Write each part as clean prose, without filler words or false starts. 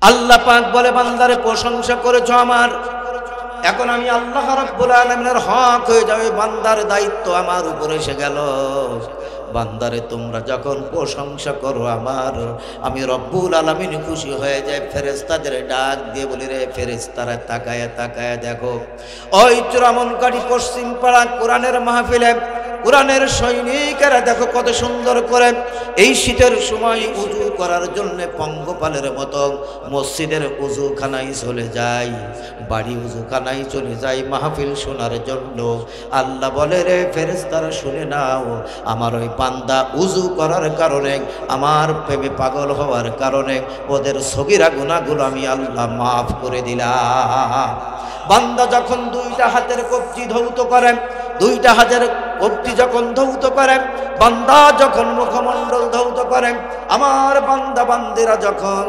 আল্লাহ পাক বলে, বান্দারে প্রশংসা করেছো আমার, এখন আমি আল্লাহ রাব্বুল আলামিনের হক হয়ে যাবে, বান্দার দায়িত্ব আমার উপরে এসে গেল। বান্দারে তোমরা যখন প্রশংসা করো আমার, আমি রব্বুল আলামিন খুশি হয়ে যায়। ফেরেশতাদের ডাক দিয়ে বলি, রে ফেরেশতারা তাকায়া তাকায়া দেখো, ওই চূড়ামনকারী পশ্চিম পাড়া কোরআনের মাহফিলে কোরআনের সৈনিকেরা দেখো কত সুন্দর করে এই শীতের সময় উজু করার জন্য পঙ্গপালের মতো মসজিদের উজুখানায় চলে যায়, বাড়ি উজুখানায় চলে যায় মাহফিল শোনার জন্য। আল্লাহ বলে, রে ফেরেশতারা শুনে নাও, আমার ওই বান্দা উজু করার কারণে, আমার প্রেমে পাগল হওয়ার কারণে ওদের সগীরা গুনাহগুলো আমি আল্লাহ মাফ করে দিলাম। বান্দা যখন দুইটা হাতের কবজি ধৌত করেন, দুইটা হাতের কবজি যখন ধৌত করেন, বান্দা যখন মুখমণ্ডল ধৌত করেন, আমার বান্দা বান্দিরা যখন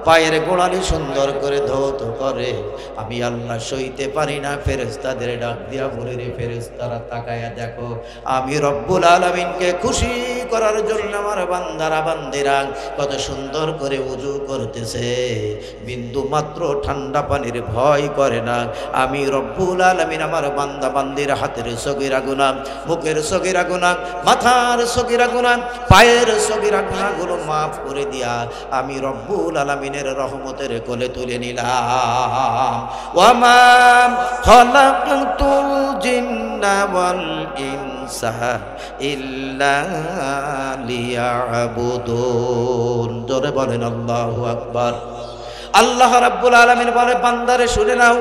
পায়ের গোড়ালি সুন্দর করে ধৌত করে, আমি আল্লাহ সইতে পারি না। ফেরেশতাদের ডাক দিয়া বলে, রে ফেরেশতারা তাকায়া দেখো, আমি রব্বুল আলামিনকে খুশি করার জন্য আমার বান্দারা বান্দিরা কত সুন্দর করে উজু করতেছে, বিন্দু মাত্র ঠান্ডা পানির ভয় করে না। আমি রব্বুল আলামিন আমার বান্দা বান্দির হাতের সগীরা গুনাহ, মুখের সগীরা গুনাহ, মাথার সগীরা গুনাহ, পায়ের সগীরা গুনাহগুলো মাফ করে দিয়া আমি রব্বুল আলামিনের রহমতের কোলে তুলে নিলাম। ওয়া মা খালাকতুল জিন্না ওয়াল ইনসা ইল্লা লিয়াবুদুন। জোরে বলেন আল্লাহু আকবার। আল্লাহ রাব্বুল আলামিন বলে, বান্দারে শুনে নাও,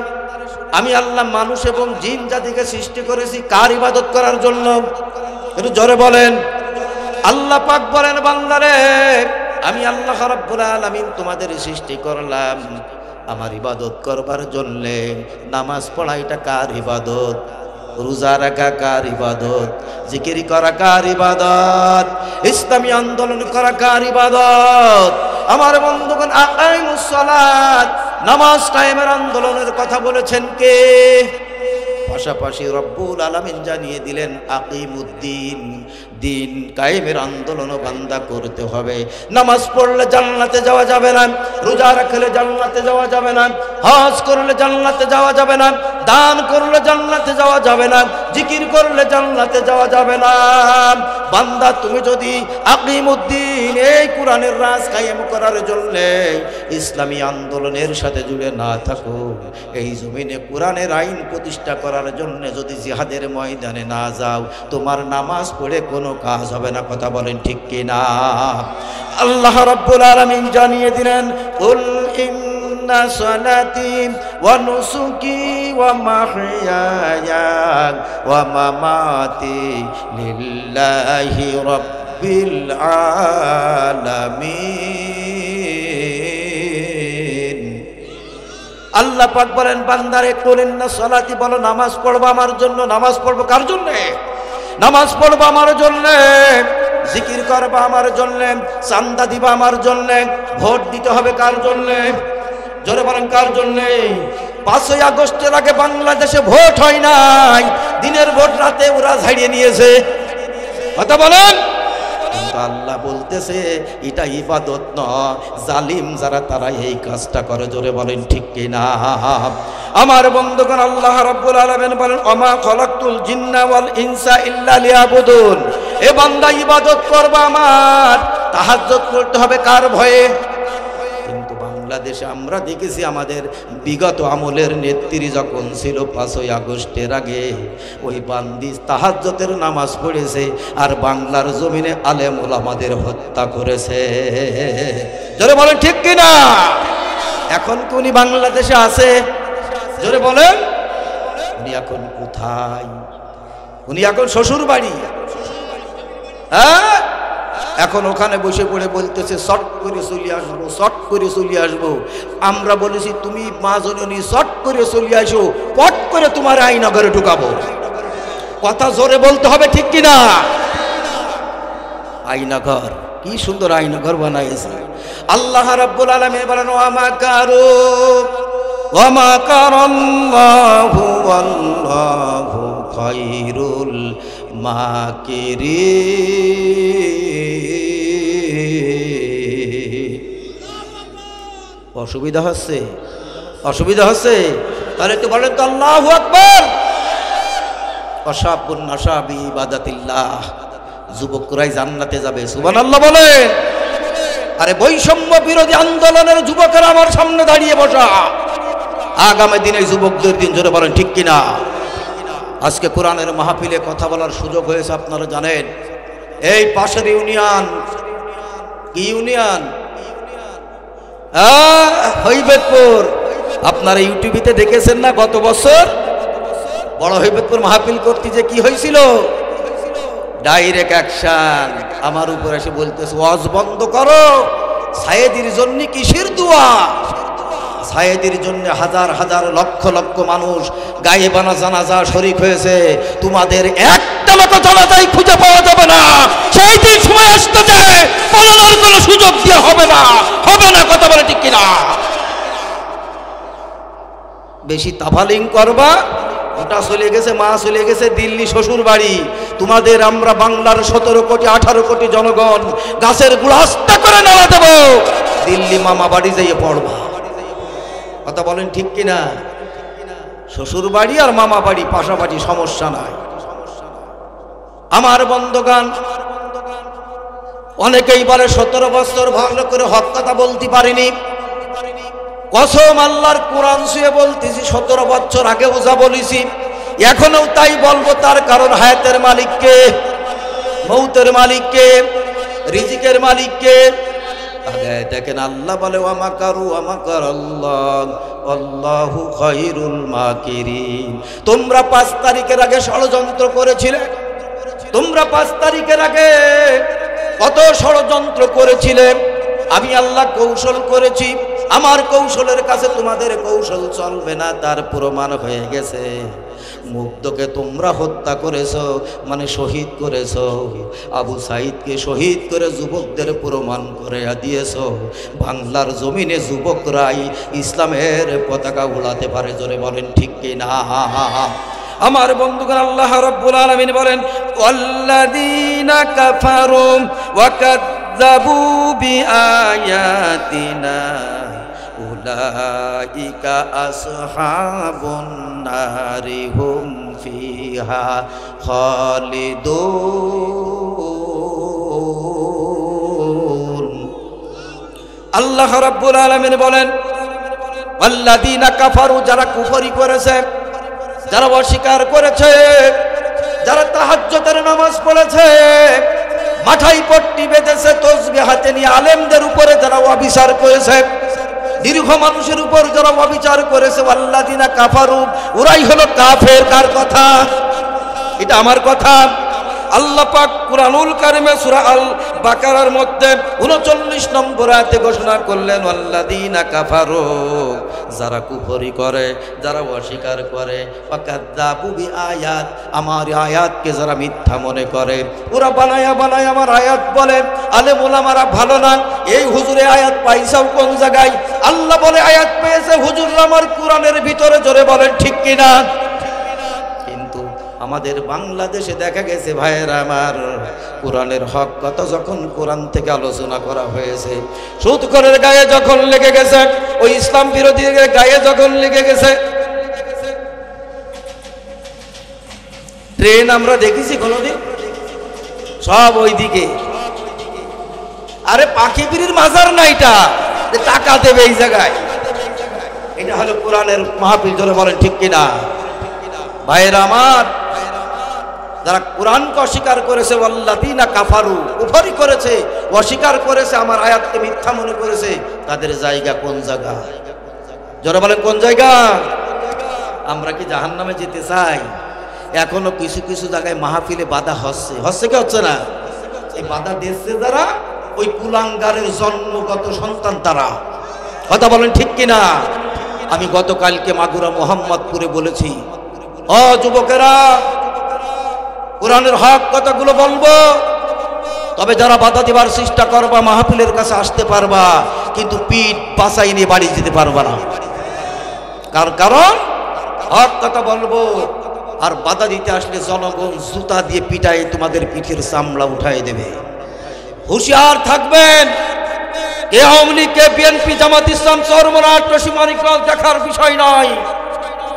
আমি আল্লাহ মানুষ এবং জিন জাতিকে সৃষ্টি করেছি কার ইবাদত করার জন্য? একটু জোরে বলেন। আল্লাহ পাক বলেন, বান্দারে আমি আল্লাহ রাব্বুল আলামিন তোমাদের সৃষ্টি করলাম আমার ইবাদত করবার জন্য। নামাজ পড়া এটা কার ইবাদত? রোজা রাখা কার ইবাদত? জিকির করা কার ইবাদত? ইসলামী আন্দোলন করা কার ইবাদত? আমার বন্ধুগণ, আকাইমুস সালাত, নামাজ কায়েমের আন্দোলনের কথা বলেছেন কে? পাশাপাশি রব্বুল আলামিন জানিয়ে দিলেন, আকিমুদ্দিন, দিন কায়েমের আন্দোলনও বান্দা করতে হবে। নামাজ পড়লে জান্নাতে যাওয়া যাবে না, রোজা রাখলে জান্নাতে যাওয়া যাবে না, হজ করলে জান্নাতে যাওয়া যাবে না, দান করলে জান্নাতে যাওয়া যাবে না, জিকির করলে জান্নাতে যাওয়া যাবে না। বান্দা তুমি যদি আকিমুদ্দিন, এই কোরআনের রাজ কায়েম করার জন্য ইসলামী আন্দোলনের সাথে জুড়ে না থাকো, এই জমিনে কোরআনের আইন প্রতিষ্ঠা করার জন্য যদি জিহাদের ময়দানে না যাও, তোমার নামাজ পড়ে কোনো কাজ হবে না। কথা বলেন ঠিক কিনা? আল্লাহ রাব্বুল আলামিন জানিয়ে দিলেন, কুল ইন্না সালাতি ওয়া নুসুকি ওয়া মাহইয়ায়া ওয়া মামাতি লিল্লাহি রাব্বিল আলামিন। আল্লাহ পাক বলেন, বান্দারে কুল ইন্না সালাতি, বলো নামাজ পড়বো আমার জন্য। নামাজ পড়বো কার জন্য? নামাজ পড়বো আমার জন্য, জিকির করবো আমার জন্য, চান্দা দিবা আমার জন্য, ভোট দিতে হবে কার জন্য? জোরে বলেন কার জন্য? 5ই আগস্টের আগে বাংলাদেশে ভোট হয় নাই, দিনের ভোট রাতে ওরা ঝাড়িয়ে নিয়েছে। কথা বলেন। কিন্তু আল্লাহ বলতেছে এটা ইবাদত নয়, জালিম যারা তারা এই কাজটা করে। জোরে বলেন ঠিক কিনা? আমার বন্ধুগণ, আল্লাহ রাব্বুল আলামিন বলেন, ওমা খালাকতুল জিন্না ওয়াল ইনসা ইল্লা লিয়াবুদুন। এ বান্দা ইবাদত করবে আমার, তাহাজ্জুদ করতে হবে কার ভয়ে? কিন্তু বাংলাদেশে আমরা দেখেছি আমাদের বিগত আমলের নেত্রী যখন ছিল 5ই আগস্টের আগে, ওই বান্দি তাহাজ্জুদের নামাজ পড়েছে আর বাংলার জমিনে আলেম ওলামাদের হত্যা করেছে। জোরে বলেন ঠিক কিনা? এখন কি উনি বাংলাদেশে আছে? জোরে বলেন। উনি এখন কোথায়? উনি এখন শ্বশুর বাড়ি। হ্যাঁ, এখন ওখানে বসে পড়ে বলতেছে শর্ট করে চলে আসবো, শর্ট করে চলে আসবো। আমরা বলেছি তুমি মা জননী শর্ট করে চলে আসো, পট করে তোমার আইনগরে ঢুকাবো। কথা জোরে বলতে হবে ঠিক কিনা? আইনগর, কি সুন্দর আইনগর বানাইছে আল্লাহ রাব্বুল আলামিন বলেন, ওয়া মাকারু ওয়া মাকারাল্লাহু ওয়াল্লাহু খায়রুল মাকিরিন। অসুবিধা হচ্ছে? অসুবিধা হচ্ছে? তাহলে একটু বলেন তো আল্লাহু আকবার। অসাবুন নাসাবি ইবাদাতিল্লাহ, যুবকরাই জান্নাতে যাবে, সুবহানাল্লাহ বলেন। আরে বৈষম্য বিরোধী আন্দোলনের যুবকেরা আমার সামনে দাঁড়িয়ে বসা, আগামী দিনে যুবকদের দিন, জোরে বলেন ঠিক কিনা? আজকে কোরআনের মাহফিলে কথা বলার সুযোগ হয়েছে, আপনারা জানেন। এই পাশের ইউনিয়ন, কি ইউনিয়ন? হৈবেদপুর। আপনারা ইউটিউবে দেখেছেন না গত বছর বড় হৈবেদপুর মাহফিল করতে যে কি হয়েছিল? Direct action. আমার উপর এসে বলতেছে ওয়াজ বন্ধ করো, সায়েদির জন্য কিসের দোয়া? সায়েদির জন্য হাজার হাজার লক্ষ লক্ষ মানুষ গায়েবানা জানাজা শরীক হয়েছে, তোমাদের একটা লোক জানাজাই খুঁজে পাওয়া যাবে না। সেই দিন সময় আসতেছে, পালানোর কোনো সুযোগ দেওয়া হবে না, হবে না। কথা বলে ঠিক কিনা? বেশি তাফালিং করবা, ওটা চলে গেছে, মা চলে গেছে দিল্লি শ্বশুর বাড়ি। তোমাদের আমরা বাংলার 17 কোটি 18 কোটি জনগণ গাছের গুড়াস্তা করে নাড়া দেব, দিল্লি মামা বাড়ি যাইয়ে পড়বা। কথা বলেন ঠিক কিনা? শ্বশুর বাড়ি আর মামা বাড়ি পাশাপাশি, সমস্যা নাই। আমার বন্ধুগণ, অনেকেই বলে 17 বছর ভালো করে হক কথা বলতে পারিনি। কসম আল্লাহর কোরআন ছুঁয়ে বলতেছি, 17 বছর আগে যা বলেছি এখনো তাই বলবো। তার কারণ হায়াতের মালিককে, মৌতের মালিককে, রিজিকের মালিককে। আগে দেখেন আল্লাহ বলে ওয়ামাকারু ওয়ামাকারাল্লাহ আল্লাহু খায়রুল মাকিরিন। তোমরা 5 তারিখের আগে ষড়যন্ত্র করেছিলে, তোমরা 5 তারিখের আগে কত ষড়যন্ত্র করেছিলে। আমি আল্লাহ কৌশল করেছি, আমার কৌশলের কাছে তোমাদের কৌশল চলবে না, তার প্রমাণ হয়ে গেছে। মুগ্ধকে তোমরা হত্যা করেছো, মানে শহীদ করেছো। আবু সাইদকে শহীদ করে যুবকদের প্রমাণ করে দিয়েছো। বাংলার জমিনে যুবকরাই ইসলামের পতাকা উড়াতে পারে, জোরে বলেন ঠিক কিনা? আমার বন্ধুগণ, আল্লাহ রাব্বুল আলামিন বলেন ওয়াল্লাযীনা কাফারু ওয়া কাযযাবু বিআয়াতিনা উলাইকা আসহাবুন নারি হুম ফিহা খালিদুন। আল্লাহ রাব্বুল আলামিন বলেন ওয়াল্লাযীনা কাফারু, যারা কুফরি করেছে, যারা অস্বীকার করেছে, যারা তাহাজ্জুদের নামাজ পড়েছে, মাথায় পট্টি বেঁধেছে, তসবিহ হাতে নিয়ে আলেমদের উপরে যারা অবিচার করেছে, দীর্ঘ মানুষের উপর যারা অবিচার করেছে, আল্লাযীনা কাফারু, ওরাই হলো কাফের। কার কথা? এটা আমার কথা। আল্লাহ পাক কুরআনুল কারীমে সূরা আল বাকারার মধ্যে 39 নম্বর আয়াতে ঘোষণা করলেন আল্লাযীনা কাফারু, যারা কুফরি করে, যারা অস্বীকার করে, ওয়াকাযযাবু বিআয়াত, আমার আয়াতকে যারা মিথ্যা মনে করে, ওরা বানায়া বানায়া আমার আয়াত বলে। আলেম ওলামারা ভালো না, এই হুজুরে আয়াত পাইছাও কোন জায়গায়? আল্লাহ বলে আয়াত পেয়েছে হুজুররা আমার কোরআনের ভিতরে, জোরে বলেন ঠিক কিনা? আমাদের বাংলাদেশে দেখা গেছে ভাইয়েরা আমার, কোরআনের হক কথা যখন কোরআন থেকে আলোচনা করা হয়েছে, সুদখোরের গায়ে যখন লেগে গেছে, ওই ইসলাম বিরোধীর গায়ে যখন লেগে গেছে, ট্রেন আমরা দেখেছি কোনোদিন? সব ওই দিকে। আরে পাখি বিড়ির মাজার না, এটা টাকা দেবে এই জায়গায়। এটা হলো কোরআনের মাহফিল, জোরে বলেন ঠিক কিনা? ভাইয়েরা আমার, যারা কোরআনকে অস্বীকার করেছে, ওয়াল্লাযীনা কাফারু, কুফরি করেছে, অস্বীকার করেছে, আমার আয়াতকে মিথ্যা মনে করেছে, তাদের জায়গা কোন জায়গা? যারা বলেন কোন জায়গা? আমরা কি জাহান্নামে যেতে চাই? এখনো কিছু কিছু জায়গায় মাহফিলে বাধা হচ্ছে, হচ্ছে কি হচ্ছে না? এই বাধা দিচ্ছে যারা, ওই কুলাঙ্গারের জন্মগত সন্তান তারা। কথা বলেন ঠিক কিনা? আমি গতকালকে মাগুরা মোহাম্মদপুরে বলেছি, ও যুবকেরা, কোরআনের হক কথাগুলো বলবো, তবে যারা বাধা দিবার চেষ্টা করবা মাহফিলের কাছে আসতে পারবা, কিন্তু পিঠ বাঁচাই নিয়ে বাড়ি যেতে পারবা না। কারণ হক কথা বলবো, আর বাধা দিতে আসলে জনগণ জুতা দিয়ে পিটায় তোমাদের পিঠের চামড়া উঠাই দেবে। হুঁশিয়ার থাকবেন। এ আওয়ামী লীগকে বিএনপি জামাত ইসলাম চরমনাট রশিমানিকল দেখার বিষয় নয়।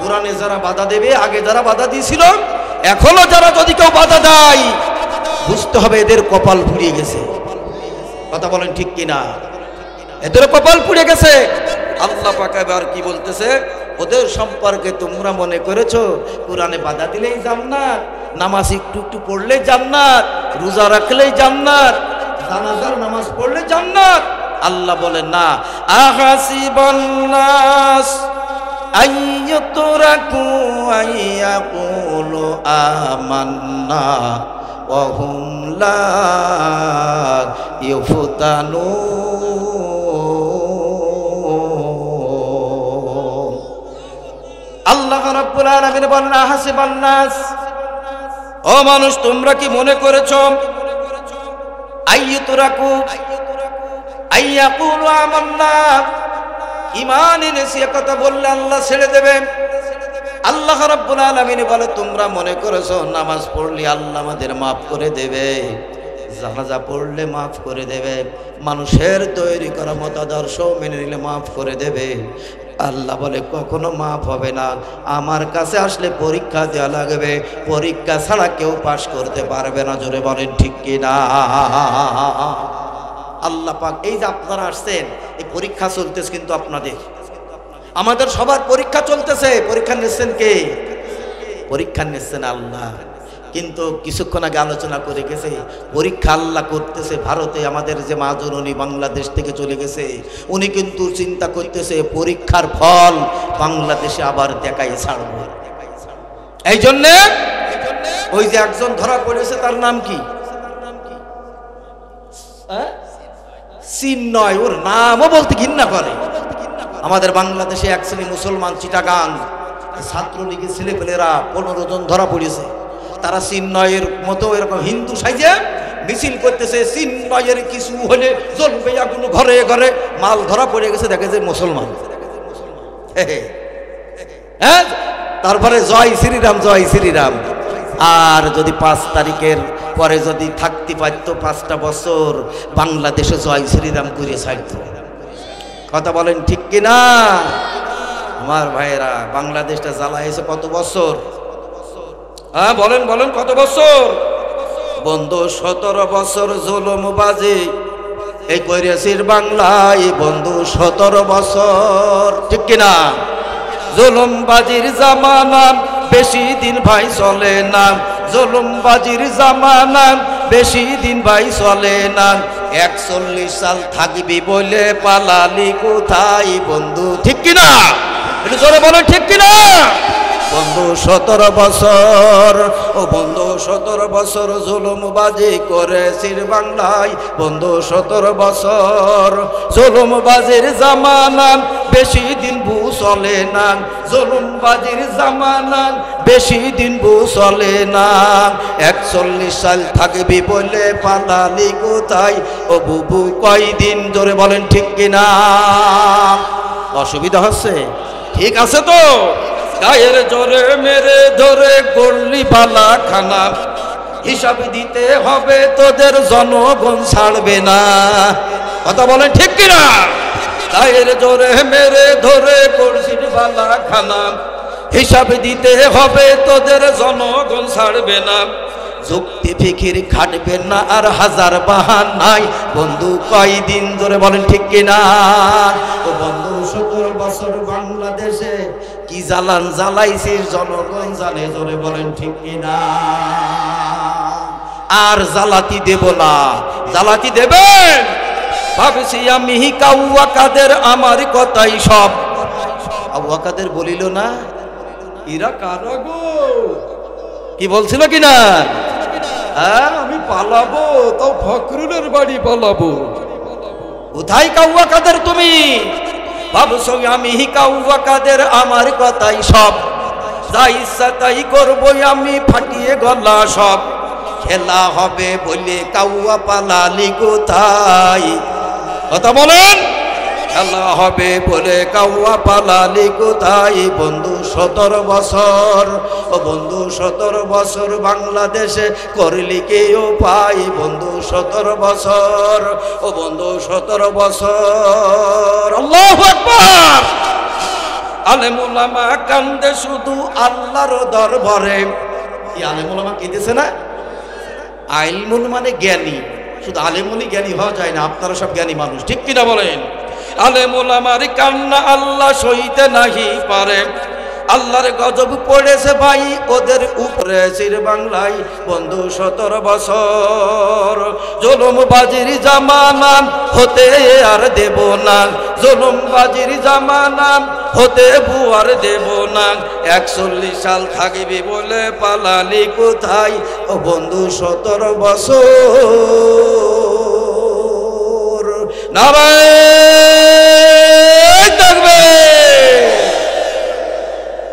কোরআনে যারা বাধা দেবে, আগে যারা বাধা দিয়েছিল, এখনো যারা যদি কেউ বাধা দেয়, বুঝতে হবে এদের কপাল পুড়িয়ে গেছে। কথা বলেন ঠিক কিনা? এদের কপাল পুড়ে গেছে। আল্লাহ পাক এবার কি বলতেছে? ওদের সম্পর্কে তোমরা মনে করেছো কোরআনে বাধা দিলেই জান্নাত, নামাজ একটু একটু পড়লেই জান্নাত, রোজা রাখলেই জান্নাত, জানাজার নামাজ পড়লে জান্নাত। আল্লাহ বলেন না, আহাসিবান নাস আইয়ুতরাকু আইয়াকুলু আমান্না ওয়া হুম লা ইফতানুন। আল্লাহ রাব্বুল আলামিন বলেন, আহাসিবান নাস, ও মানুষ তোমরা কি মনে করেছো আইয়ুতরাকু আইয়াকুলু আমান্না, ঈমান এনেছি কথা বললে আল্লাহ ছেড়ে দেবেন? আল্লাহ রাব্বুল আলামিন বলে, তোমরা মনে করেছো নামাজ পড়লে আল্লাহ আমাদের মাফ করে দেবে, জানাজা পড়লে মাফ করে দেবে, মানুষের তৈরি করা মতাদর্শ মেনে নিলে মাফ করে দেবে? আল্লাহ বলে কখনো মাফ হবে না। আমার কাছে আসলে পরীক্ষা দেওয়া লাগবে, পরীক্ষা ছাড়া কেউ পাশ করতে পারবে না। জোরে বলেন ঠিক কিনা? আল্লাহ পাক এই যে আপনারা আসছেন, এই পরীক্ষা চলতেছে কিন্তু আপনাদের, আমাদের সবার পরীক্ষা চলতেছে। পরীক্ষা নিচ্ছেন কে? পরীক্ষা নিচ্ছেন আল্লাহ। কিন্তু কিছুক্ষণ আগে আলোচনা করে গেছে, পরীক্ষা আল্লাহ করতেছে ভারতে। আমাদের যে মাজন, উনি বাংলাদেশ থেকে চলে গেছে, উনি কিন্তু চিন্তা করতেছে পরীক্ষার ফল বাংলাদেশে আবার দেখাই ছাড়ব। এই জন্যে ওই যে একজন ধরা পড়েছে, তার নাম কি? চিন্ময়, ওর নামও বলতে ঘৃণা করে। আমাদের বাংলাদেশে এক শ্রেণী মুসলমান চিটাগাং ছাত্রলীগের ছেলেপেলেরা 15 জন ধরা পড়েছে। তারা চিন্ময়ের মতো এরকম হিন্দু সাইজে মিছিল করতেছে, চিন্ময়ের কিছু হলে জ্বলবে আগুন ঘরে ঘরে। মাল ধরা পড়ে গেছে, দেখে যে মুসলমান। হ্যাঁ, তারপরে জয় শ্রীরাম, জয় শ্রীরাম। আর যদি 5 তারিখের পরে যদি থাকতে পারতো 5টা বছর, বাংলাদেশে জয় শ্রীরাম করে ছাড়ত। কথা বলেন ঠিক কিনা? আমার ভাইয়েরা, বাংলাদেশটা জ্বালাইছে কত বছর? হ্যাঁ বলেন বলেন, কত বছর? বন্ধু 17 বছর জুলুম বাজি এই করেছিস বাংলায় বন্ধু, 17 বছর। ঠিক কিনা? জুলুমবাজির জামানা বেশি দিন ভাই চলে না, জুলুমবাজির জামানা বেশি দিন ভাই চলে না। 41 সাল থাকবি বলে পালালি কোথায় বন্ধু? ঠিক কিনা? একটু জোরে বলো ঠিক কিনা? বন্ধু 17 বছর, ও বন্ধু 17 বছর জুলুমবাজি করেছিস বাংলায় বন্ধু, 17 বছর। জুলুমবাজির জামানা বেশি দিন বু চলে না, জুলুমবাজির জামানা বেশি দিন বু চলে না। 41 সাল থাকবি বলে পালালি কোথায় ও বুবু কয়দিন? জোরে বলেন ঠিক কিনা? অসুবিধা হচ্ছে? ঠিক আছে তো? গায়ের জোরে মেরে ধরে গড়লি বালা খানা, হিসাব দিতে হবে তোদের, জনগণ ছাড়বে না। কথা বলেন ঠিক কিনা? গায়ের জোরে মেরে ধরে গড়লি বালা খানা, হিসাব দিতে হবে তোদের, জনগণ ছাড়বে না। যুক্তি ফিকির খাটবে না আর হাজার বাহানায় বন্ধু কয়দিন? জোরে বলেন ঠিক কিনা? ও বন্ধু 17 বছর বাংলাদেশে কি জ্বালান জ্বালাইছিস, জনগণ জানে। জোরে বলেন ঠিক কিনা? আর জ্বালাতি দেব না। জ্বালাতি দেবেন ভাবছি আমি কাউয়া কাদের, আমার কথাই সব। কাউয়া কাদের বলিল না, এরা কারা গো? কি বলছিল কিনা? হ্যাঁ, আমি পালাবো, তাও ফখরুলের বাড়ি পালাবো। কোথায় কাউয়া কাদের তুমি? ভাবছো আমি কাউয়া কাদের, আমার কথাই সব। যা ইচ্ছা তাই করবো আমি, ফাটিয়ে গলা সব। খেলা হবে বলে কাউয়া পালালি কোথায়? কথা বলেন। খেলা হবে বলে কাউয়া পালালি কোথায় বন্ধু 17 বছর, ও বন্ধু 17 বছর বাংলাদেশে করলি কেউ পাই বন্ধু 17 বছর, ও বন্ধু 17 বছর। আল্লাহু আকবার। আলেম ওলামা কান্দে শুধু আল্লাহর দরবারে। এই আলেম ওলামা কেঁদেছে না? আইলমুল মানে জ্ঞানী, শুধু আলেমুলই জ্ঞানী হওয়া যায় না, আপনারা সব জ্ঞানী মানুষ, ঠিক কিনা বলেন? আলেম ওলামার কান্না আল্লাহ সইতে নাহি পারে, আল্লাহর গজব পড়েছে ভাই ওদের উপরে। চির বাংলায় বন্ধু 17 বছর, জুলুমবাজির জামানা হতে আর দেব না, জুলুমবাজির জামানা হতে বুয়ার দেব না, 41 সাল থাকবি বলে পালালি কোথায়, ও বন্ধু 17 বছর। নারায়ণ তাকবীর।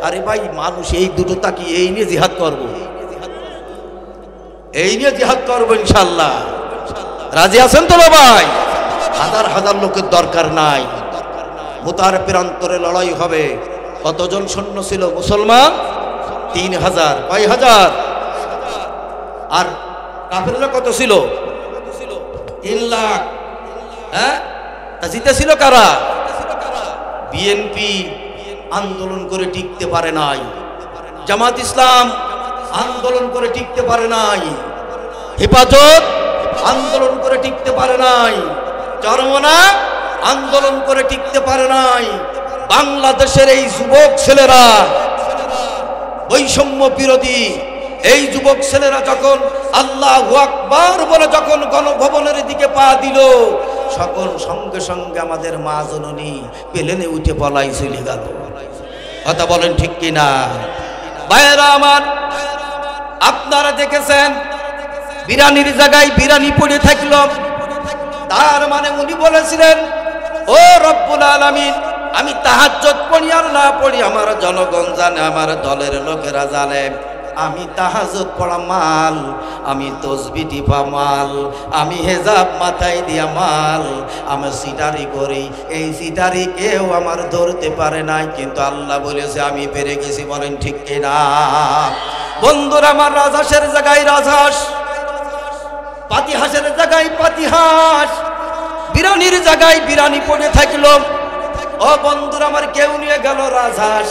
আরে ভাই মানুষ এই দুটো তাকি এই নিয়ে জিহাদ করব, এই নিয়ে জিহাদ করবো ইনশাআল্লাহ। রাজি আছেন তো ভাই? হাজার হাজার লোকের দরকার নাই, মুতার প্রান্তরে লড়াই হবে। কতজন সৈন্য ছিল মুসলমান? 3000। কয় হাজার? আর কাফেররা কত ছিল? 3 লাখ। হ্যাঁ, তা জিতেছিল কারা? বিএনপি আন্দোলন করে টিকতে পারে নাই, জামাত ইসলাম আন্দোলন করে টিকতে পারে নাই, হেফাজত আন্দোলন করে টিকতে পারে নাই, চরমনা আন্দোলন করে টিকতে পারে নাই। বাংলাদেশের এই যুবক ছেলেরা, বৈষম্য বিরোধী এই যুবক ছেলেরা যখন আল্লাহু আকবার বলে যখন গণভবনের দিকে পা দিল, সকল সঙ্গে সঙ্গে আমাদের মা জননী প্লেনে উঠে পলাই চলে গেল। কথা বলেন ঠিক কিনা? ভাইয়েরা আমার, আপনারা দেখেছেন বিরানির জায়গায় বিরানি পড়ে থাকল, তার মানে উনি বলেছিলেন ও রব্বুল আলামিন, আমি তাহাজ্জুদ পড়ি আর না পড়ি আমার জনগণ জানে, আমার দলের লোকেরা জানে, আমি তাহাজ্জুদ পড়া মাল, আমি তসবিহ টিপা মাল, আমি হেজাব মাথায় দিয়া মাল, আমি সিটারি করি, এই সিটারি কেউ আমার ধরতে পারে নাই, কিন্তু আল্লাহ বলেছে আমি পেরে গেছি। বলেন ঠিক কিনা? বন্ধুরা আমার, রাজহাঁসের জায়গায় রাজহাঁস, পাতিহাঁসের জায়গায় পাতিহাঁস, বিরানির জায়গায় বিরানি পড়ে থাকলো। ও বন্ধুরা আমার, কেউ নিয়ে গেল রাজহাঁস,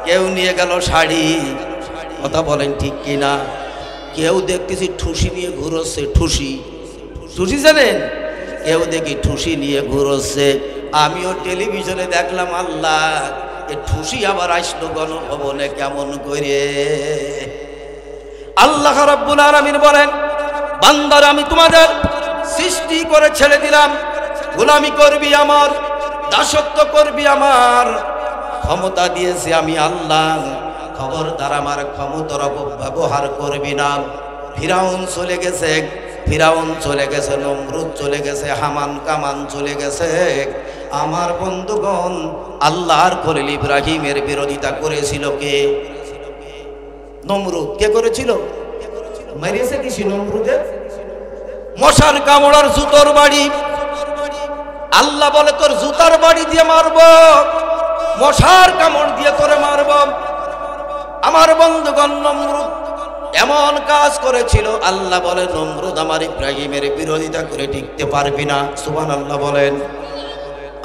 কেউ নিয়ে গেল শাড়ি। কথা বলেন ঠিক কিনা? কেউ দেখতেছি ঠুসি নিয়ে ঘুরোচ্ছে, ঠুসি, ঠুসি জানেন? কেউ দেখি ঠুসি নিয়ে ঘুরোচ্ছে। আমিও টেলিভিশনে দেখলাম, আল্লাহ এ ঠুসি আবার আসলো গণভবনে কেমন করে? আল্লাহ রাব্বুল আলামিন বলেন, বান্দারা আমি তোমাদের সৃষ্টি করে ছেড়ে দিলাম, গোলামি করবি আমার, দাসত্ব করবি আমার, ক্ষমতা দিয়েছি আমি আল্লাহ, খবরদার আমার ক্ষমতার অপব্যবহার করবি না। ফিরাউন চলে গেছে, ফিরাউন চলে গেছে, নমরুদ চলে গেছে, হামান কামান চলে গেছে। আমার বন্ধুগণ, আল্লাহর খলিল ইব্রাহিমের বিরোধিতা করেছিল কে? নমরুদ। কে করেছিল? মেরেছে কি নমরুদের? মশার কামড়ার জুতোর বাড়ি। আল্লাহ বলে তোর জুতার বাড়ি দিয়ে মারব, মশার কামড় দিয়ে তোরে মারব। আমার বন্ধুগণ, নমরুদ এমন কাজ করেছিল, আল্লাহ বলে নমরুদ আমার ইব্রাহিমের বিরোধিতা করে টিকতে পারবি না। সুবহানাল্লাহ বলেন।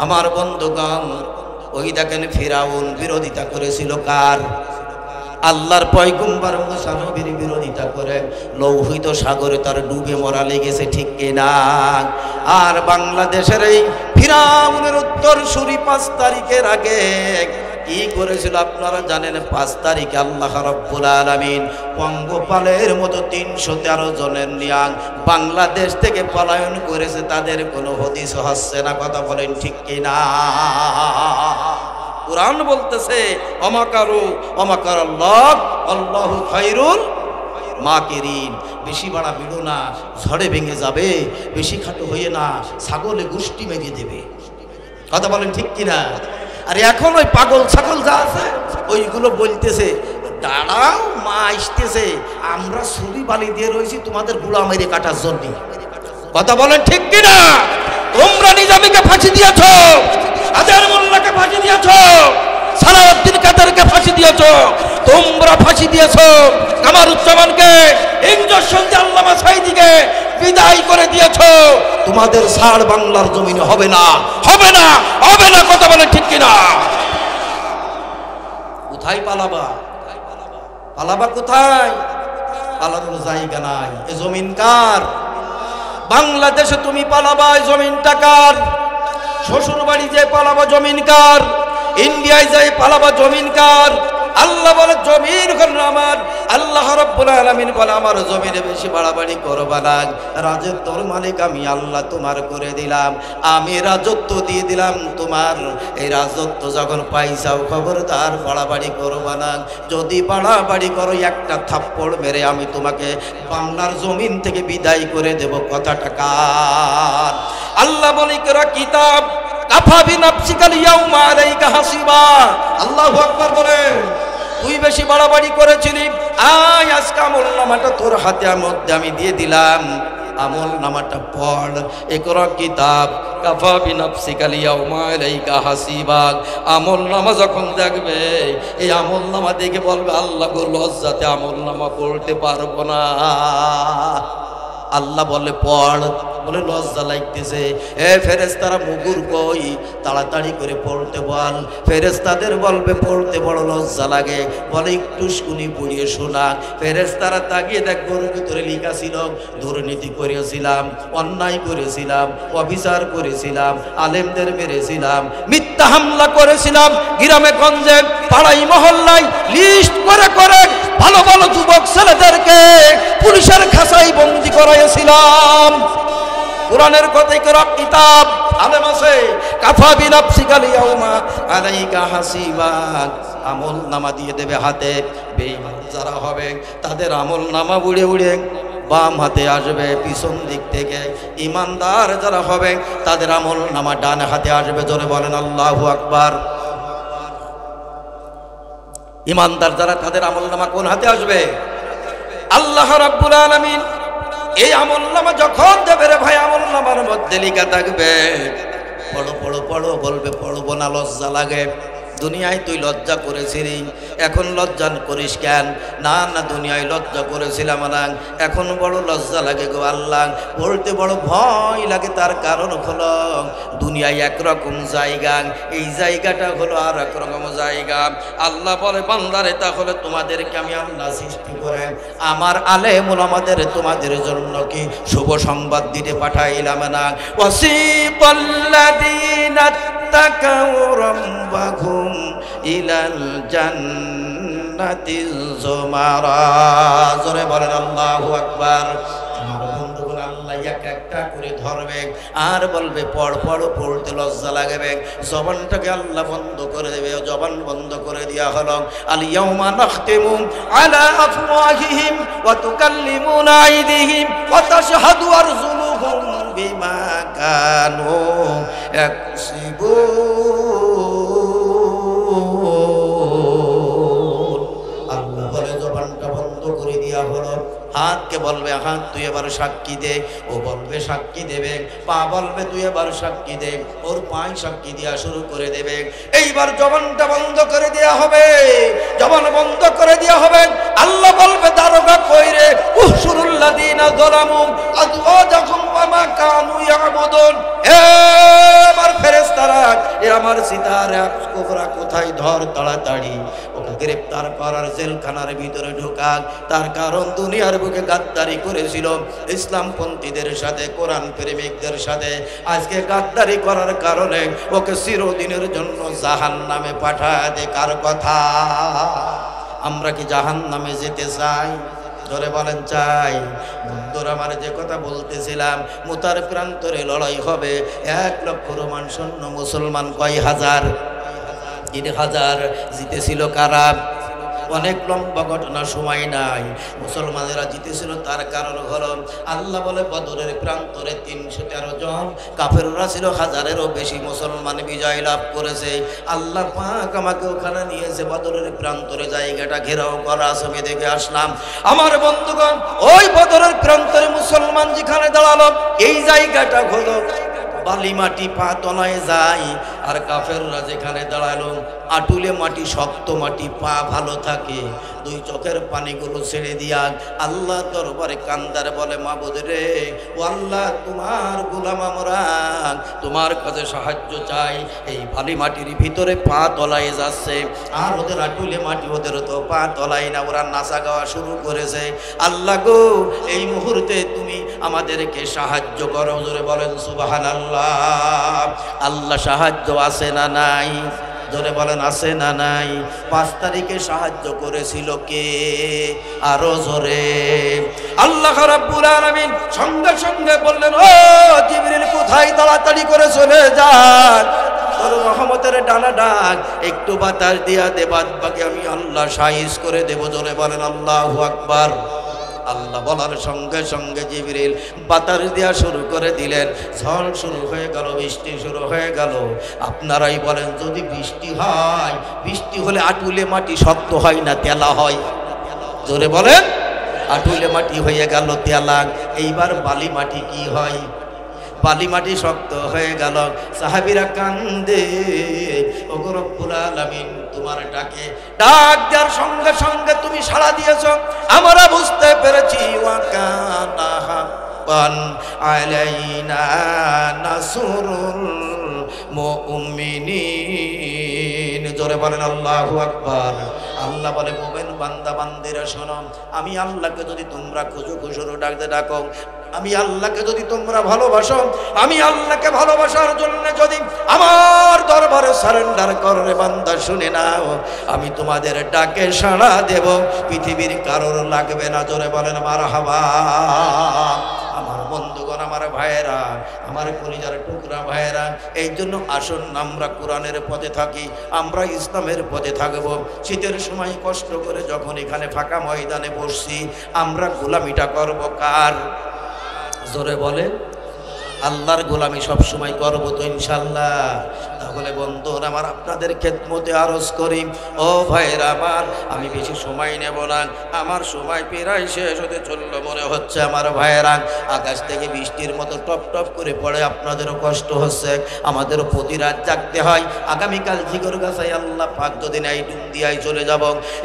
আমার বন্ধুগণ, ওই দেখেন ফিরাউন বিরোধিতা করেছিল কার? আল্লাহর পয়গম্বর মুসা নবীর বিরোধিতা করে লৌহিত সাগরে তার ডুবে মরা লেগেছে, ঠিক কিনা? আর বাংলাদেশের এই ফিরাউনের উত্তরসূরি 5 তারিখের আগে কি করেছিল আপনারা জানেন? 5 তারিখে আল্লাহ রাব্বুল আলামিন পঙ্গপালের মতো 313 জনের নিয়ে বাংলাদেশ থেকে পলায়ন করেছে, তাদের কোনো হদিস হচ্ছে না। কথা বলেন ঠিক কিনা? কুরআন বলতেছে অমাকারু অমাকারাল্লাহ আল্লাহু খায়রুল মাকিরিন। বেশি বাড়া বিড়ো না, ঝড়ে ভেঙে যাবে, বেশি খাটো হয়ে না, ছাগলে গুষ্টি মেরিয়ে দেবে। কথা বলেন ঠিক কিনা? আর এখন ওই পাগল ছাগল যা আছে ওইগুলো বলতেছে, দাঁড়াও মা আসতেছে, আমরা ছুরি বালি দিয়ে রয়েছি তোমাদের গুলা মেরে কাটার জন্য। কথা বলেন ঠিক কিনা? তোমরা নিজামীকে ফাঁসি দিয়েছ, আজহার মোল্লাকে ফাঁসি দিয়েছো, সালাউদ্দিন কাদেরকে ফাঁসি দিয়েছো, তোমরা ফাঁসি দিয়েছো কামারুজ্জামানকে, ইঞ্জেকশন দিয়ে আল্লামা সাঈদীকে বিদায় করে দিয়েছো। তোমাদের ছাড় বাংলার জমিনে হবে না, হবে না, হবে না, কথা বলে ঠিক কিনা? কোথায় পালাবা? পালাবা কোথায়? পালানোর জায়গা নাই। এ জমিন কার? বাংলাদেশে তুমি পালাবা, এই জমিনটা কার? শ্বশুর বাড়ি যে পালাবা জমিন কার? ইন্ডিয়ায় যাই পালাবা জমিন কার? আল্লাহ বলে জমিন হলো আমার। আল্লাহ রাব্বুল আলামিন বলে আমার জমিনে বেশি বাড়াবাড়ি করবা না, রাজত্বর মালিক আমি আল্লাহ তোমার করে দিলাম, আমি রাজত্ব দিয়ে দিলাম তোমার। এই রাজত্ব যখন পাইছাও খবরদার বাড়াবাড়ি করবা না। যদি বাড়াবাড়ি করো একটা থাপ্পড় মেরে আমি তোমাকে বাংলার জমিন থেকে বিদায় করে দেব। কথাটা কার? আল্লাহ বলে কেরা কিতাব কাফা বিনাফসিকাল ইয়াউমা আলাইকা হাসিবা। আল্লাহু আকবার বলেন। তুই বেশি বাড়াবাড়ি করেছিলি, আয় আজকে আমলনামাটা তোর হাতের মধ্যে আমি দিয়ে দিলাম, আমলনামাটা পড়। ইকরা কিতাব কাফা বিনাফসিকাল ইয়াউমা আলাইকা হাসিবা। আমলনামা যখন দেখবে এই আমলনামা দেখে বলবে আল্লাহ গো লজ্জাতে আমলনামা পড়তে পারবো না। আল্লাহ বলে পড়, বলে লজ্জা লাগতেছে। এ ফেরেশতারা মুগুর কই, তাড়াতাড়ি করে পড়তে বল। ফেরেশতাদের বলবে পড়তে বড় লজ্জা লাগে, বলে একটু শুনি পড়িয়ে শোনা। ফেরেশতারা তাকিয়ে দেখ ওর ভিতরে লেখা ছিল দুর্নীতি করেছিলাম, অন্যায় করেছিলাম, অবিচার করেছিলাম, আলেমদের মেরেছিলাম, মিথ্যা হামলা করেছিলাম, গ্রামে গঞ্জে পাড়াই মহল্লায় লিস্ট করে করে ভালো ভালো যুবক ছেলেদেরকে পুলিশের খাঁচায় বন্দি করাইছিলাম। কোরআনের কথাই করা কিতাব আলেম আছে কাফা বিনাফসিকাল ইয়াউমা আলাইকা হাসিবা। আমল নামা দিয়ে দেবে হাতে। বেঈমান যারা হবে তাদের আমল নামা উড়ে উড়ে বাম হাতে আসবে পিছন দিক থেকে। ইমানদার যারা হবে তাদের আমল নামা ডান হাতে আসবে। জোরে বলেন আল্লাহু আকবার। ইমানদার যারা তাদের আমল নামা কোন হাতে আসবে? আল্লাহ রাব্বুল আলামিন এই আমলনামা যখন দেবে রে ভাই, আমলনামার মধ্যে লেখা থাকবে পড়ো পড়ো পড়ো, বলবে পড়বো না, লজ্জা লাগে। দুনিয়ায় তুই লজ্জা করেছিলি, এখন লজ্জা করিস কেন? না না, দুনিয়ায় লজ্জা করেছিলাম না, এখন বড় লজ্জা লাগে গো আল্লাহ, বলতে বড় ভয় লাগে। তার কারণ হলো দুনিয়ায় একরকম জায়গা, এই জায়গাটা হলো আর একরকম জায়গা। আল্লাহ বলে বান্দারে তাহলে তোমাদেরকে আমি আল্লাহ সৃষ্টি করে আমার আলেম ওলামাদের তোমাদের জন্য কি শুভ সংবাদ দিতে পাঠাইলাম না? ওয়াসিকাল্লাযীনা তাকাউ রাব্বাহুম ইলাল জান্নাতি যুমারা। জোরে বলেন আল্লাহু আকবার। আমার বন্ধুগণ আল্লাহ এক একটা করে ধরবে আর বলবে পড় পড়, পড়তে লজ্জা লাগবে। জবানটাকে আল্লাহ বন্ধ করে দেবে। জবান বন্ধ করে দেওয়া হলো আল ইয়াউমা নাখতিমু আলা আফওয়াহিহিম ওয়া তুকাল্লিমুনা আইদিহিম ওয়া তাশহাদু আরজুলুহুম বিমা কানু ইয়াকসিবুন। আল্লাহ বলে জবানটা বন্ধ করে দেওয়া হলো। হাতকে বলবে হাত তুই এবার সাক্ষী দে, ও বলবে সাক্ষী দেবে। পা বলবে তুই এবার সাক্ষী দে, ওর পায়ে সাক্ষী দেওয়া শুরু করে দেবে। এইবার জবানটা বন্ধ করে দেওয়া হবে। জবান বন্ধ করে দেওয়া হবে। আল্লাহ বলবে দারোগা কই রে? উহশুরুল্লাযীনা যালামু আযওয়াজাহুম ওয়া মা কানু ইয়াবুদুন। এবার ফেরেশতারা এ আমার সিতার কোবরা কোথায় ধর, তাড়াতাড়ি ওকে গ্রেফতার করার জেলখানার ভিতরে ঢোকাক। তার কারণ দুনিয়ার বুকে গাদ্দারি করেছিল ইসলামপন্থীদের সাথে, কোরআন প্রেমিকদের সাথে। আজকে গাদ্দারি করার কারণে ওকে চিরদিনের জন্য জাহান্নামে পাঠায় দে। কার কথা? আমরা কি জাহান্নামে যেতে চাই? ধরে বলেন চাই? বন্ধুরা আমার যে কথা বলতেছিলাম, মুতার প্রান্তরে লড়াই হবে। 1 লক্ষ রোমান সৈন্য, মুসলমান কয় হাজার? 3,000। জিতেছিল কারা? অনেক লম্বা ঘটনা, সময় নাই। মুসলমানেরা জিতেছিল তার কারণ হলো আল্লাহ বলে বদরের প্রান্তরে 313 জন, কাফেররা ছিল 1000-এরও বেশি, মুসলমান বিজয় লাভ করেছে। আল্লাহ পাক আমাকে ওখানে নিয়েছে, বদরের প্রান্তরে জায়গাটা ঘেরাও করা আছে, আমি দেখে আসলাম। আমার বন্ধুগণ ওই বদরের প্রান্তরে মুসলমান যেখানে দাঁড়ালো, এই জায়গাটা হলো বালি মাটি, পা তলায় যায়। আর কাফেররা যেখানে দাঁড়ালো, আটুলে মাটি, শক্ত মাটি, পা ভালো থাকে, দুই চোখের পানিগুলো ছেড়ে দিয়া আল্লাহ দরবারে কান্দার বলে, মাবুদ রে, ও আল্লাহ, তোমার গোলাম আমরা, তোমার কাছে সাহায্য চাই। এই বালি মাটির ভিতরে পা তলায় যাচ্ছে, আর ওদের আটুলে মাটি, ওদের তো পা তলায় না, ওরা নাচা গাওয়া শুরু করেছে। আল্লাহ গো, এই মুহূর্তে তুমি আমাদেরকে সাহায্য করো। জোরে বলেন সুবহানাল্লাহ। আল্লাহ সাহায্য আছে না নাই? জোরে বলেন আছে না নাই? 5 তারিখে সাহায্য করেছিল কে? আরো জোরে। আল্লাহ রাব্বুল আলামিন সঙ্গে সঙ্গে বললেন, ও জিবরিল, কোথায়? তাড়াতাড়ি করে চলে যান, তোর রহমতের ডানা ডাক, একটু বাতাস দিয়া দে, বাদ বাকি আমি আল্লাহ সাইজ করে দেব। জোরে বলেন আল্লাহু আকবার। আল্লাহ বলার সঙ্গে সঙ্গে জিবরিল বাতাস দেওয়া শুরু করে দিলেন। ঝড় শুরু হয়ে গেল, বৃষ্টি শুরু হয়ে গেল। আপনারাই বলেন, যদি বৃষ্টি হয়, বৃষ্টি হলে আটুলে মাটি শক্ত হয় না তেলা হয়? জোরে বলেন। আটুলে মাটি হয়ে গেল তেলা। এইবার বালি মাটি কি হয়? বালি মাটি শক্ত হয়ে গেল। সাহাবীরা কান্দে, ওগো রব্বুল আলামিন, তোমার ডাকে ডাক দেওয়ার সঙ্গে সঙ্গে তুমি সাড়া দিয়েছ, আমরা বুঝতে পেরেছি। ওয়াকানা হাক্কান আলাইনা নাসরুল মুমিনিন। জোরে বলেন আল্লাহু আকবার। আল্লাহ বলে, মুমিন বান্দা বান্দিরা শোনো, আমি আল্লাহকে যদি তোমরা খুশু খুশুরু ডাকতে ডাকো, আমি আল্লাহকে যদি তোমরা ভালোবাসো, আমি আল্লাহকে ভালোবাসার জন্য যদি আমার দরবারে সারেন্ডার করে বান্দা, শুনে নাও, আমি তোমাদের ডাকে সাড়া দেব, পৃথিবীর কারোর লাগবে না। জোরে বলেন মারহাবা। আমার বন্ধুগণ, আমার ভাইয়েরা, আমার কলিজার টুকরা ভাইয়েরা, এই জন্য আসুন আমরা কোরআনের পথে থাকি, আমরা ইসলামের পথে থাকব। শীতের সময় কষ্ট করে যখন এখানে ফাঁকা ময়দানে বসছি, আমরা গোলামিটা করব কার? জোরে বলে আল্লাহর গোলামি সব সময় করব তো ইনশাআল্লাহ। তাহলে বন্ধুরা আমার, আপনাদের খেদমতে আরজ করি, ও ভাইরা আমার, আমি বেশি সময় নেব না, আমার সময় প্রায় শেষ হতে চললো মনে হচ্ছে। আমার ভাইয়েরা, আকাশ থেকে বৃষ্টির মতো টপ টপ করে পড়ে, আপনাদেরও কষ্ট হচ্ছে, আমাদেরও প্রতি রাত জাগতে হয়। আগামীকাল জিগর গাছাই আল্লাহ পাক যদি নাই ডুম দিয়াই চলে যাব।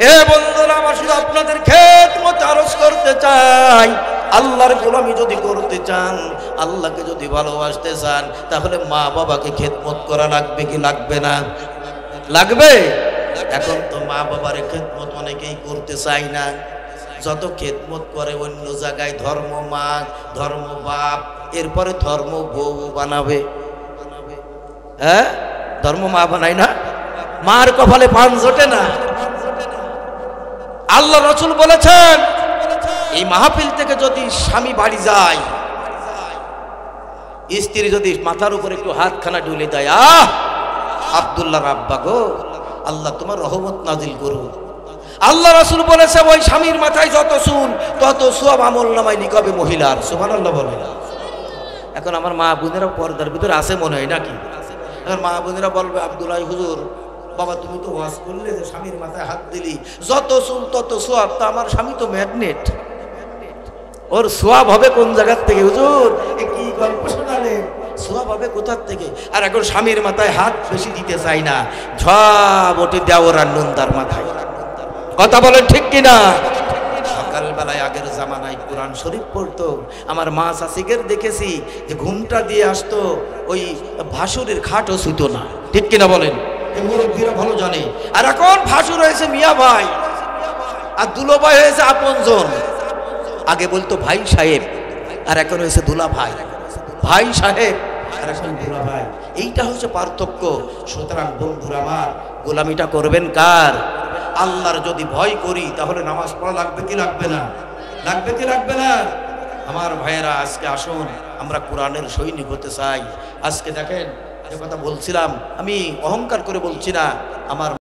এ বন্ধুরা আমার, শুধু আপনাদের খেদমতে আরজ করতে চাই, আল্লাহর গোলামি যদি করতে চান, আল্লাহকে যদি ভালোবাসতে চান, তাহলে মা বাবাকে খেদমত করা লাগবে কি লাগবে না? লাগবে। এখন তো মা বাবার খেদমত অনেকেই করতে চাই না। যত খেদমত করে অন্য জায়গায় ধর্ম মা, ধর্ম বাপ, এরপরে ধর্ম বউ বানাবে। হ্যাঁ, ধর্ম মা বানায় না, মার কপালে পান জোটে না। আল্লাহ রাসূল বলেছেন, এই মাহফিল থেকে যদি স্বামী বাড়ি যায়, স্ত্রী যদি মাথার উপর একটু হাতখানা ঢুলে দেয়, আব্দুল্লাহ আব্বা গো, আল্লাহ তোমার রহমত নাজিল করুন। আল্লাহ রাসূল বলেছে, ওই স্বামীর মাথায় যত চুল, তত সওয়াব আমলনামায় লিখাবে মহিলার। সুবহানাল্লাহ বলে। এখন আমার মা বোনেরা পর্দার ভিতরে আছে মনে হয় নাকি? এখন মা বোনেরা বলবে, আব্দুল্লাহ হুজুর, বাবা তুমি তো ওয়াজ করলে যে স্বামীর মাথায় হাত দিলি, যত চুল তত সওয়াব। তা আমার স্বামী তো ম্যাগনেট, ওর সওয়াব হবে কোন জায়গার থেকে? হুজুর এ কি গল্প শোনালেন, সওয়াব হবে কোথার থেকে? আর এখন স্বামীর মাথায় হাত বেশি দিতে চাই না, ঝাপ ওঠে দেওয়ার নুনদার মাথায়। কথা বলেন ঠিক কিনা? সকালবেলায় আগের জামানায় কোরআন শরীফ পড়তো, আমার মা শাশিকের দেখেছি যে ঘুমটা দিয়ে আসতো, ওই ভাসুরের খাটও ছুতো না। ঠিক কিনা বলেন? মুরব্বীরা ভালো জানে। আর এখন ভাসুর হয়েছে মিয়া ভাই, আর দুলো ভাই হয়েছে আপনজন। আগে বলতো ভাই সাহেব, আর এখন হয়েছে দুলা ভাই। ভাই সাহেব আর এখন দুলা ভাই, এইটা হচ্ছে পার্থক্য। সুতরাং বন্ধুরা আমার, গোলামিটা করবেন কার? আল্লাহর যদি ভয় করি, তাহলে নামাজ পড়া লাগবে কি লাগবে না? লাগবে কি লাগবে না? আমার ভাইয়েরা, আজকে আসুন আমরা কোরআনের সৈনিক হতে চাই। আজকে দেখেন, যে কথা বলছিলাম, আমি অহংকার করে বলছি না, আমার